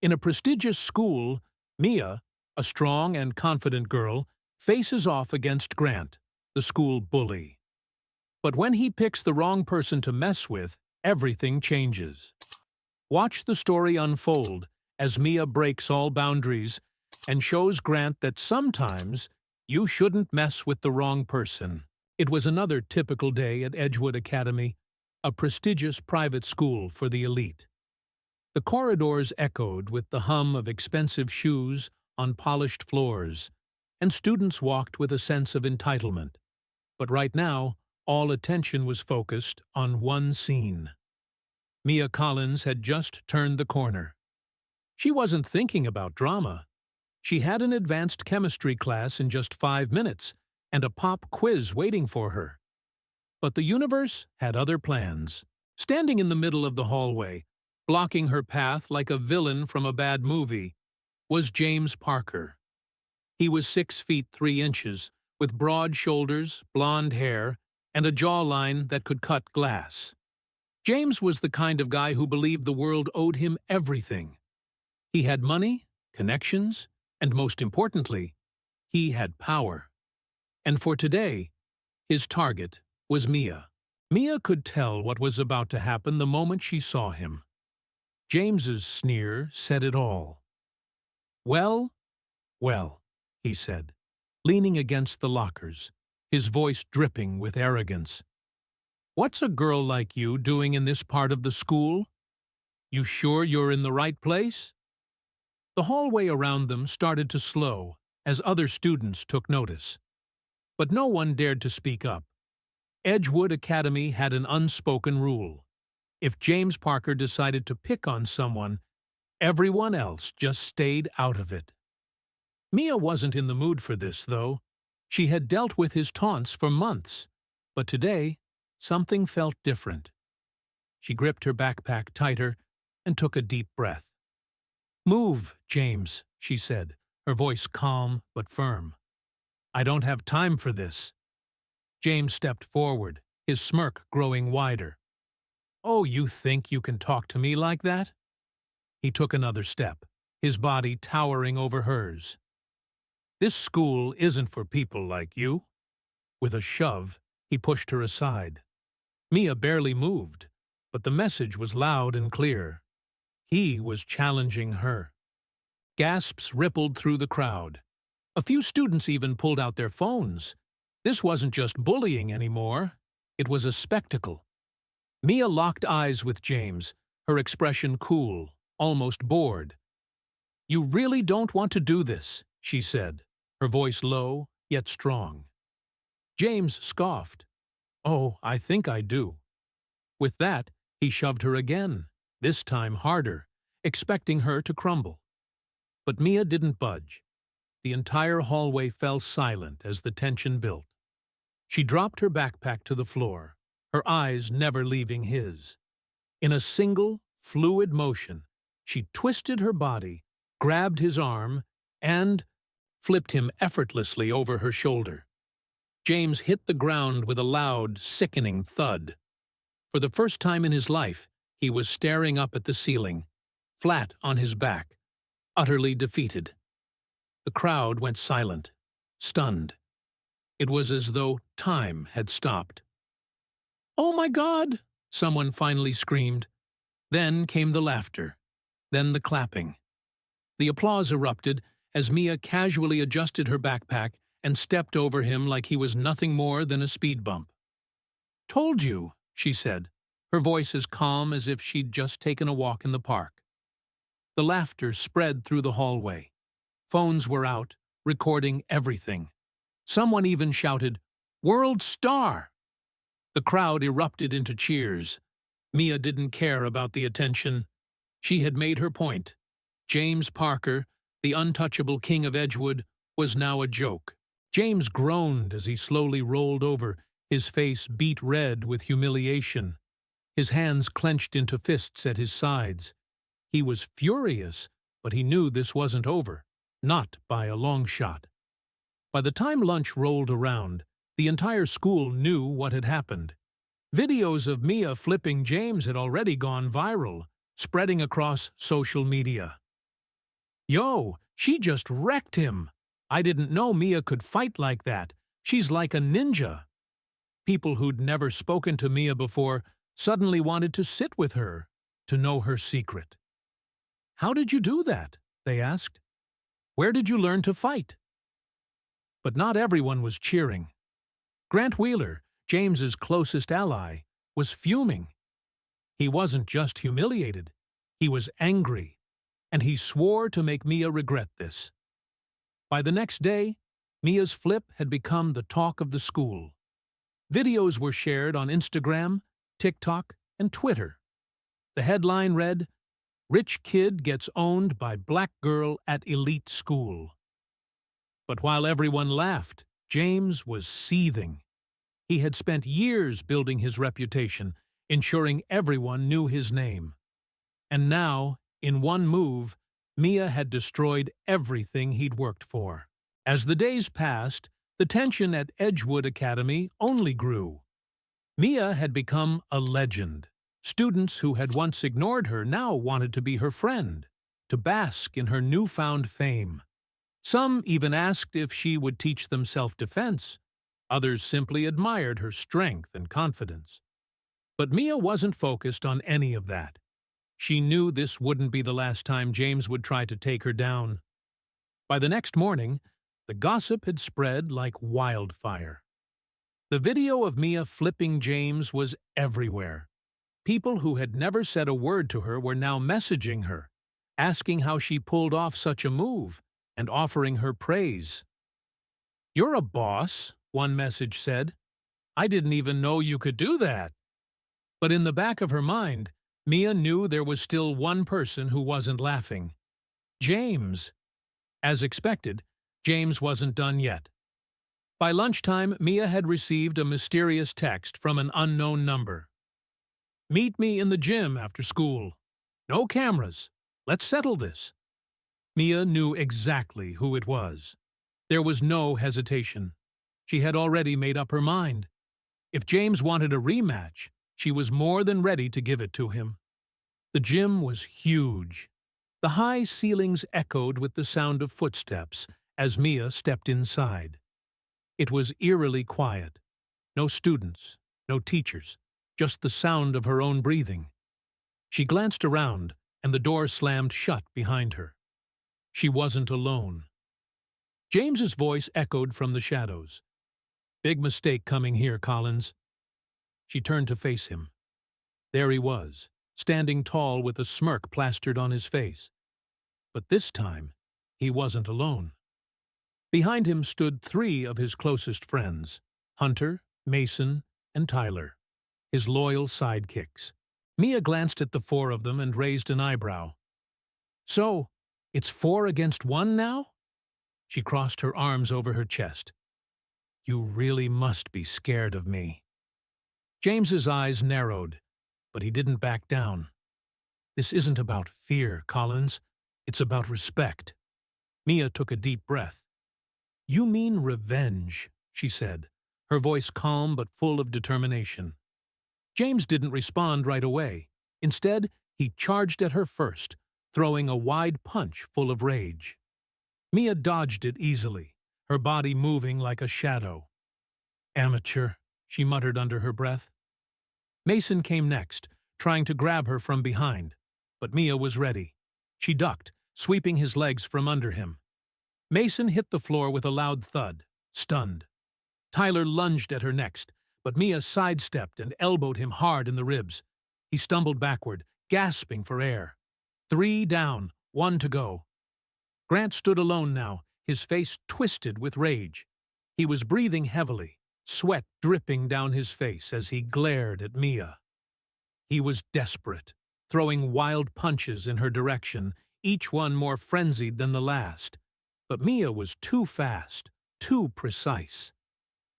In a prestigious school, Mia, a strong and confident girl, faces off against Grant, the school bully. But when he picks the wrong person to mess with, everything changes. Watch the story unfold as Mia breaks all boundaries and shows Grant that sometimes you shouldn't mess with the wrong person. It was another typical day at Edgewood Academy, a prestigious private school for the elite. The corridors echoed with the hum of expensive shoes on polished floors, and students walked with a sense of entitlement. But right now, all attention was focused on one scene. Mia Collins had just turned the corner. She wasn't thinking about drama. She had an advanced chemistry class in just 5 minutes and a pop quiz waiting for her. But the universe had other plans. Standing in the middle of the hallway, blocking her path like a villain from a bad movie, was James Parker. He was 6 feet 3 inches, with broad shoulders, blonde hair, and a jawline that could cut glass. James was the kind of guy who believed the world owed him everything. He had money, connections, and most importantly, he had power. And for today, his target was Mia. Mia could tell what was about to happen the moment she saw him. James's sneer said it all. "Well, well," he said, leaning against the lockers, his voice dripping with arrogance. "What's a girl like you doing in this part of the school? You sure you're in the right place?" The hallway around them started to slow as other students took notice. But no one dared to speak up. Edgewood Academy had an unspoken rule. If James Parker decided to pick on someone, everyone else just stayed out of it. Mia wasn't in the mood for this, though. She had dealt with his taunts for months, but today, something felt different. She gripped her backpack tighter and took a deep breath. "Move, James," she said, her voice calm but firm. "I don't have time for this." James stepped forward, his smirk growing wider. "Oh, you think you can talk to me like that?" He took another step, his body towering over hers. "This school isn't for people like you." With a shove, he pushed her aside. Mia barely moved, but the message was loud and clear. He was challenging her. Gasps rippled through the crowd. A few students even pulled out their phones. This wasn't just bullying anymore. It was a spectacle. Mia locked eyes with James, her expression cool, almost bored. "You really don't want to do this," she said, her voice low yet strong. James scoffed. "Oh, I think I do." With that, he shoved her again, this time harder, expecting her to crumble. But Mia didn't budge. The entire hallway fell silent as the tension built. She dropped her backpack to the floor, her eyes never leaving his. In a single, fluid motion, she twisted her body, grabbed his arm, and flipped him effortlessly over her shoulder. James hit the ground with a loud, sickening thud. For the first time in his life, he was staring up at the ceiling, flat on his back, utterly defeated. The crowd went silent, stunned. It was as though time had stopped. "Oh my God!" someone finally screamed. Then came the laughter, then the clapping. The applause erupted as Mia casually adjusted her backpack and stepped over him like he was nothing more than a speed bump. "Told you," she said, her voice as calm as if she'd just taken a walk in the park. The laughter spread through the hallway. Phones were out, recording everything. Someone even shouted, "World Star!" The crowd erupted into cheers. Mia didn't care about the attention. She had made her point. James Parker, the untouchable king of Edgewood, was now a joke. James groaned as he slowly rolled over, his face beet red with humiliation. His hands clenched into fists at his sides. He was furious, but he knew this wasn't over, not by a long shot. By the time lunch rolled around, the entire school knew what had happened. Videos of Mia flipping James had already gone viral, spreading across social media. Yo, she just wrecked him. I didn't know Mia could fight like that. She's like a ninja. People who'd never spoken to Mia before suddenly wanted to sit with her, to know her secret. How did you do that? They asked. Where did you learn to fight? But not everyone was cheering. Grant Wheeler, James's closest ally, was fuming. He wasn't just humiliated, he was angry, and he swore to make Mia regret this. By the next day, Mia's flip had become the talk of the school. Videos were shared on Instagram, TikTok, and Twitter. The headline read, "Rich Kid Gets Owned by Black Girl at Elite School." But while everyone laughed, James was seething. He had spent years building his reputation, ensuring everyone knew his name. And now, in one move, Mia had destroyed everything he'd worked for. As the days passed, the tension at Edgewood Academy only grew. Mia had become a legend. Students who had once ignored her now wanted to be her friend, to bask in her newfound fame. Some even asked if she would teach them self-defense. Others simply admired her strength and confidence. But Mia wasn't focused on any of that. She knew this wouldn't be the last time James would try to take her down. By the next morning, the gossip had spread like wildfire. The video of Mia flipping James was everywhere. People who had never said a word to her were now messaging her, asking how she pulled off such a move, and offering her praise. "You're a boss," one message said. "I didn't even know you could do that." But in the back of her mind, Mia knew there was still one person who wasn't laughing. James. As expected, James wasn't done yet. By lunchtime, Mia had received a mysterious text from an unknown number. "Meet me in the gym after school. No cameras. Let's settle this." Mia knew exactly who it was. There was no hesitation. She had already made up her mind. If James wanted a rematch, she was more than ready to give it to him. The gym was huge. The high ceilings echoed with the sound of footsteps as Mia stepped inside. It was eerily quiet. No students, no teachers, just the sound of her own breathing. She glanced around, and the door slammed shut behind her. She wasn't alone. James's voice echoed from the shadows. "Big mistake coming here, Collins." She turned to face him. There he was, standing tall with a smirk plastered on his face. But this time, he wasn't alone. Behind him stood three of his closest friends, Hunter, Mason, and Tyler, his loyal sidekicks. Mia glanced at the four of them and raised an eyebrow. "So, it's 4 against 1 now?" She crossed her arms over her chest. "You really must be scared of me." James's eyes narrowed, but he didn't back down. "This isn't about fear, Collins. It's about respect." Mia took a deep breath. "You mean revenge," she said, her voice calm but full of determination. James didn't respond right away. Instead, he charged at her first, throwing a wide punch full of rage. Mia dodged it easily, her body moving like a shadow. "Amateur," she muttered under her breath. Mason came next, trying to grab her from behind, but Mia was ready. She ducked, sweeping his legs from under him. Mason hit the floor with a loud thud, stunned. Tyler lunged at her next, but Mia sidestepped and elbowed him hard in the ribs. He stumbled backward, gasping for air. 3 down, 1 to go. Grant stood alone now, his face twisted with rage. He was breathing heavily, sweat dripping down his face as he glared at Mia. He was desperate, throwing wild punches in her direction, each one more frenzied than the last. But Mia was too fast, too precise.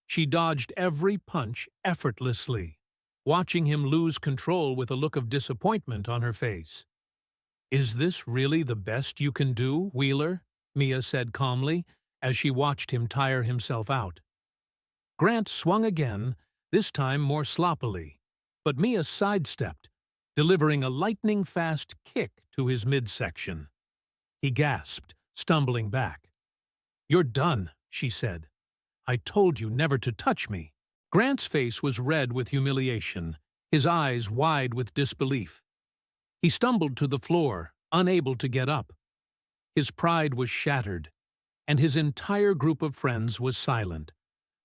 She dodged every punch effortlessly, watching him lose control with a look of disappointment on her face. "Is this really the best you can do, Wheeler?" Mia said calmly, as she watched him tire himself out. Grant swung again, this time more sloppily, but Mia sidestepped, delivering a lightning-fast kick to his midsection. He gasped, stumbling back. "You're done," she said. "I told you never to touch me." Grant's face was red with humiliation, his eyes wide with disbelief. He stumbled to the floor, unable to get up. His pride was shattered, and his entire group of friends was silent,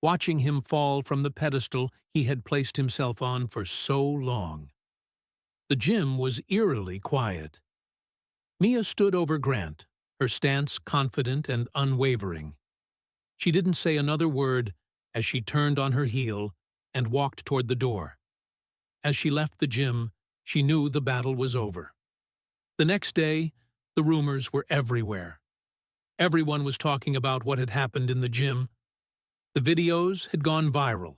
watching him fall from the pedestal he had placed himself on for so long. The gym was eerily quiet. Mia stood over Grant, her stance confident and unwavering. She didn't say another word as she turned on her heel and walked toward the door. As she left the gym, she knew the battle was over. The next day, the rumors were everywhere. Everyone was talking about what had happened in the gym. The videos had gone viral,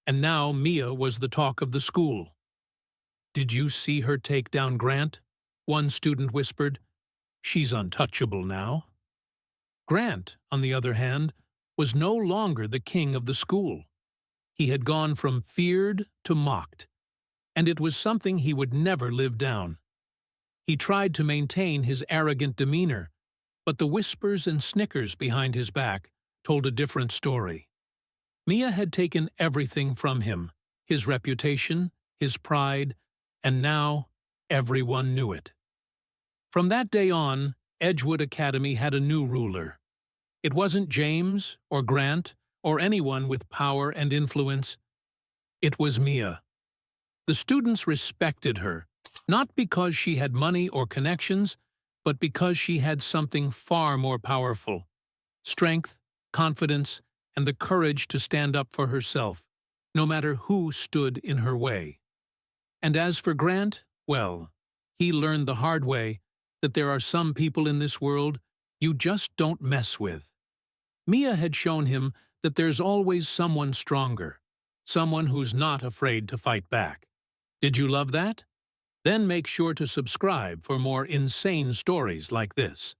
and now Mia was the talk of the school. "Did you see her take down Grant?" one student whispered. "She's untouchable now." Grant, on the other hand, was no longer the king of the school. He had gone from feared to mocked, and it was something he would never live down. He tried to maintain his arrogant demeanor, but the whispers and snickers behind his back told a different story. Mia had taken everything from him, his reputation, his pride, and now everyone knew it. From that day on, Edgewood Academy had a new ruler. It wasn't James or Grant or anyone with power and influence. It was Mia. The students respected her, not because she had money or connections, but because she had something far more powerful: strength, confidence, and the courage to stand up for herself, no matter who stood in her way. And as for Grant, well, he learned the hard way that there are some people in this world you just don't mess with. Mia had shown him that there's always someone stronger, someone who's not afraid to fight back. Did you love that? Then make sure to subscribe for more insane stories like this.